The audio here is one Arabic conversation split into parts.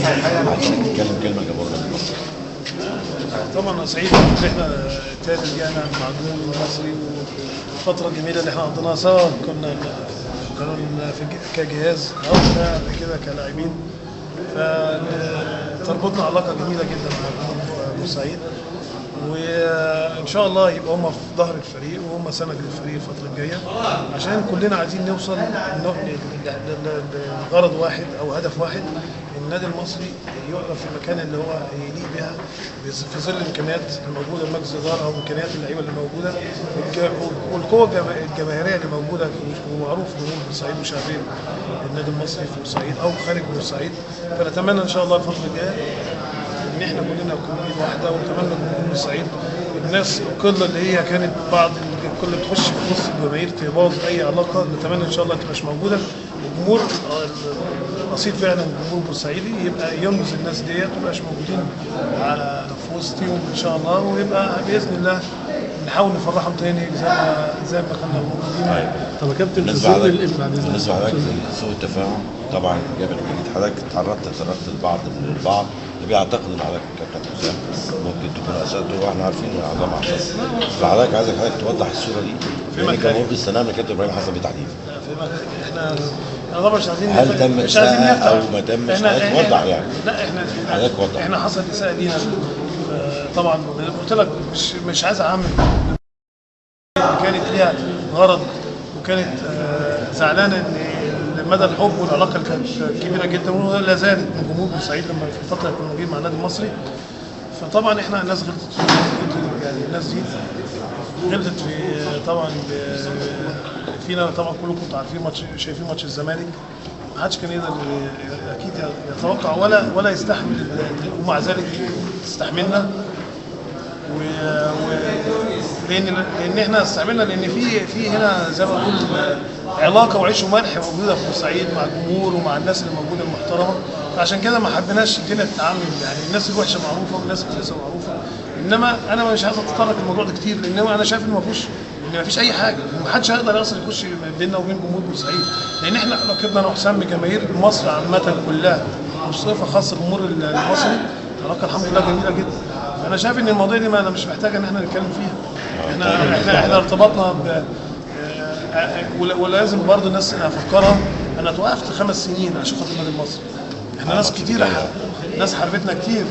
عايزين نتكلم كلمه جمهورنا المصري. طبعا انا سعيد ان احنا تاني رجعنا مع الجمهور المصري، والفتره الجميله اللي احنا قضيناها سوا كنا كجهاز او قبل كده كلاعبين، فتربطنا علاقه جميله جدا مع الجمهور بورسعيد، وان شاء الله يبقى هم في ظهر الفريق وهم سند للفريق الفتره الجايه، عشان كلنا عايزين نوصل لغرض واحد او هدف واحد، النادي المصري يقف في المكان اللي هو يليق بها في ظل الامكانيات الموجوده لمجلس الاداره او امكانيات اللعيبه اللي موجوده والقوه الجماهيريه اللي موجوده، ومعروف جمهور بورسعيد مشاهدين النادي المصري في بورسعيد او خارج بورسعيد. فنتمنى ان شاء الله الفتره الجايه ان احنا كلنا نكون ايد واحده، ونتمنى جمهور بورسعيد الناس القله اللي هي كانت بعض الكل بتخش في نص الجماهير تبوظ اي علاقه، نتمنى ان شاء الله تبقاش موجوده، والجمهور الاصيل فعلا الجمهور البورسعيدي يبقى ينجز الناس ديت ما يبقاش موجودين في وسطهم ان شاء الله، ويبقى باذن الله نحاول نفرحهم تاني زي ما كنا موجودين. طب يا كابتن بالنسبه لحضرتك لسوء التفاهم طبعا جاب الجديد، حضرتك تعرضت لبعض اللي بيعتقد ان حضرتك كابتن حسام ممكن تكون اساته، واحنا عارفين ان اعظم عشان فحضرتك عايزك توضح الصوره دي لان كان ممكن استنانا كابتن ابراهيم حسن بالتحديد. احنا طبعا مش عايزين هل تم اساءه او ما تمش؟ توضح يعني. لا احنا حصل اساءه لينا طبعا، قلت لك مش عايز اعمم، كانت ليها غرض وكانت زعلانه ان مدى الحب والعلاقه اللي كانت كبيره جدا ولا زالت من جمهور بورسعيد لما في الفتره كنا موجودين مع النادي المصري. فطبعا احنا الناس غلطت يعني الناس دي غلطت في طبعا فينا طبعا، كلكم كنتوا عارفين شايفين ماتش الزمالك، ما حدش كان يقدر اكيد يتوقع ولا يستحمل، ومع ذلك استحملنا لان احنا استعملنا، لان في هنا زي ما بقول علاقه وعيش وملح موجوده في بورسعيد مع الجمهور ومع الناس اللي موجوده المحترمه، فعشان كده ما حبيناش الدنيا تتعامل، يعني الناس الوحشه معروفه والناس الكويسه معروفه، انما انا مش عايز اتطرق الموضوع ده كتير، لان انا شايف ان ما فيش اي حاجه، ما حدش هيقدر اصلا يخش بيننا وبين جمهور بورسعيد، لان احنا علاقتنا انا وحسام بجماهير مصر عامه كلها، مش صفه خاصه بالجمهور المصري، علاقه الحمد لله جميله جدا. انا شايف ان المواضيع دي ما انا مش محتاج ان احنا نتكلم فيها، احنا ارتبطنا ولازم برضه الناس افكرها، انا توقفت 5 سنين عشان خاطر النادي المصري، احنا ناس كتير ناس حاربتنا كتير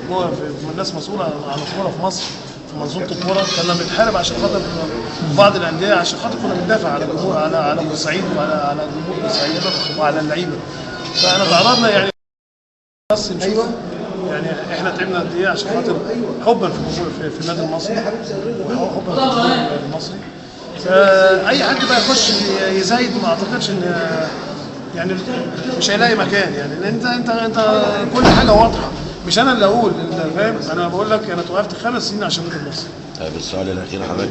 جوه، الناس مسؤوله عن الكوره في مصر في منظومه الكوره، كنا بنتحارب عشان خاطر بعض الانديه، عشان خاطر كنا بندافع على الجمهور على بورسعيد وعلى جمهور بورسعيد وعلى اللعيبه، فاحنا تعرضنا يعني بس نشوف يعني احنا تعبنا قد ايه عشان خاطر حبا في النادي المصري وحبا في النادي المصري. فاي حد بقى يخش يزايد ما اعتقدش ان يعني مش هيلاقي مكان، يعني لان انت كل حاجه واضحه، مش انا اللي اقول، انت فاهم، انا بقول لك انا توقفت 5 سنين عشان النادي المصري. طيب السؤال الاخير حضرتك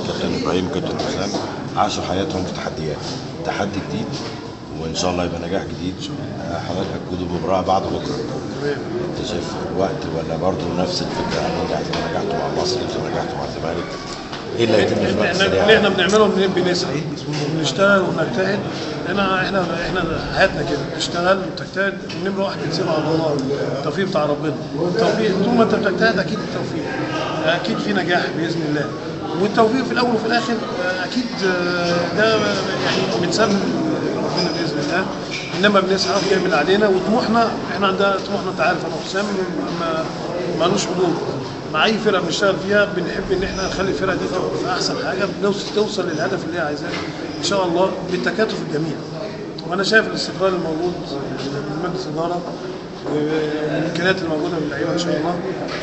كابتن ابراهيم كابتن حسام عاشوا حياتهم في تحديات، تحدي جديد وان شاء الله يبقى نجاح جديد، حضرتك هتكونوا بمباراه بعد بكره، انت شايف الوقت ولا برضه نفس الفكره هنرجع زي ما نجحتوا مع المصري وزي ما نجحتوا مع الزمالك؟ ايه اللي هيتم في الوقت السريع؟ اللي احنا بنعمله بنسعى وبنشتغل ونجتهد، احنا حياتنا كده، نشتغل وتجتهد، ونمره واحد بنسيبها على الله، التوفيق بتاع ربنا، التوفيق طول ما انت بتجتهد اكيد التوفيق، اكيد في نجاح باذن الله، والتوفيق في الاول وفي الاخر اكيد ده يعني بنسبب ربنا باذن الله، انما بنسعى ونعمل علينا، وطموحنا احنا عندنا طموحنا، انت عارف انا وحسام مالوش حدود، مع اي فرقه بنشتغل فيها بنحب ان احنا نخلي الفرقه دي تبقى في احسن حاجه، توصل للهدف اللي هي عايزاه ان شاء الله بالتكاتف الجميع. وانا شايف الاستقرار الموجود من مجلس الاداره والامكانيات الموجوده من اللعيبه ان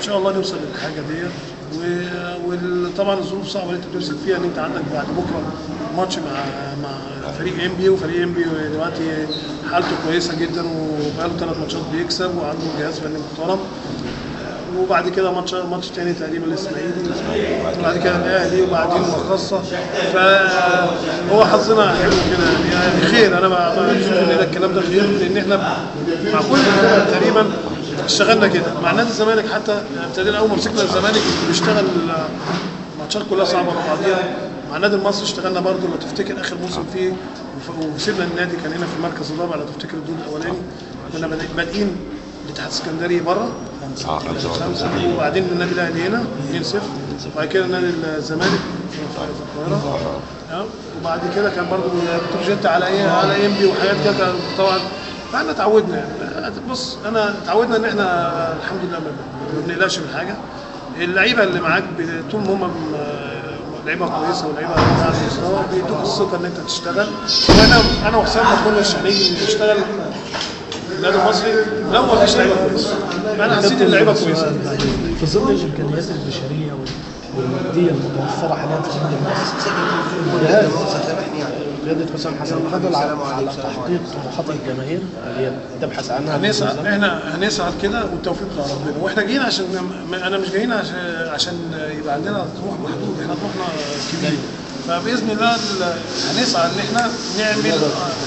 شاء الله نوصل للحاجه دي، وطبعا الظروف صعبه اللي انت بتمسك فيها، ان انت عندك بعد بكره ماتش مع فريق انبي، وفريق انبي دلوقتي حالته كويسه جدا وبقاله 3 ماتشات بيكسب وعنده جهاز فني محترم، وبعد كده ماتش تاني تقريبا الاسماعيلي، وبعد كده الاهلي، وبعدين مخصصه، فهو حظنا حلو كده يعني خير، انا بشوف ان ده الكلام ده خير، لان احنا مع كل تقريبا اشتغلنا كده، مع نادي الزمالك حتى ابتدينا اول ما مسكنا الزمالك بنشتغل ماتشات كلها صعبه بعضيها، مع النادي المصري اشتغلنا برضه لو تفتكر اخر موسم فيه وسيبنا النادي كان هنا في المركز الرابع لو تفتكر الدور الاولاني، كنا بادئين الاتحاد السكندري بره 5-1. وبعدين النادي الاهلي هنا 2-0 وبعد كده نادي الزمالك في القاهره وبعد كده كان برضه بروجيت على ايه على انبي وحاجات كده طبعا. فاحنا اتعودنا يعني بص انا اتعودنا ان احنا الحمد لله ما بنقلقش من حاجه. اللعيبه اللي معاك طول ما هم لعيبه كويسه ولعيبه على المستوى بيدوك الثقه ان انت تشتغل. وانا وحسام ما كناش هنيجي نشتغل النادي المصري لو ما فيش لعيبه كويسه. انا حسيت ان اللعيبه كويسه في ظل الامكانيات البشريه والماديه المتوفره حاليا في النادي المصري. قيادة حسام حسن قادر على تحقيق طموحات الجماهير اللي هي تبحث عنها. احنا هنسعى كده والتوفيق بتاع ربنا. واحنا جايين عشان انا مش جايين عشان يبقى عندنا طموح محدود، احنا طموحنا كبير. فباذن الله هنسعى ان احنا نعمل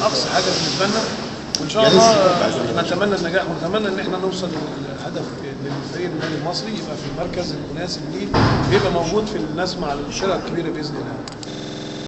اقصى حاجه بالنسبه لنا وان شاء الله نتمنى النجاح ونتمنى ان احنا نوصل للهدف للفريق النادي المصري يبقى في المركز المناسب ليه، بيبقى موجود في الناس مع الفرق الكبيره باذن الله.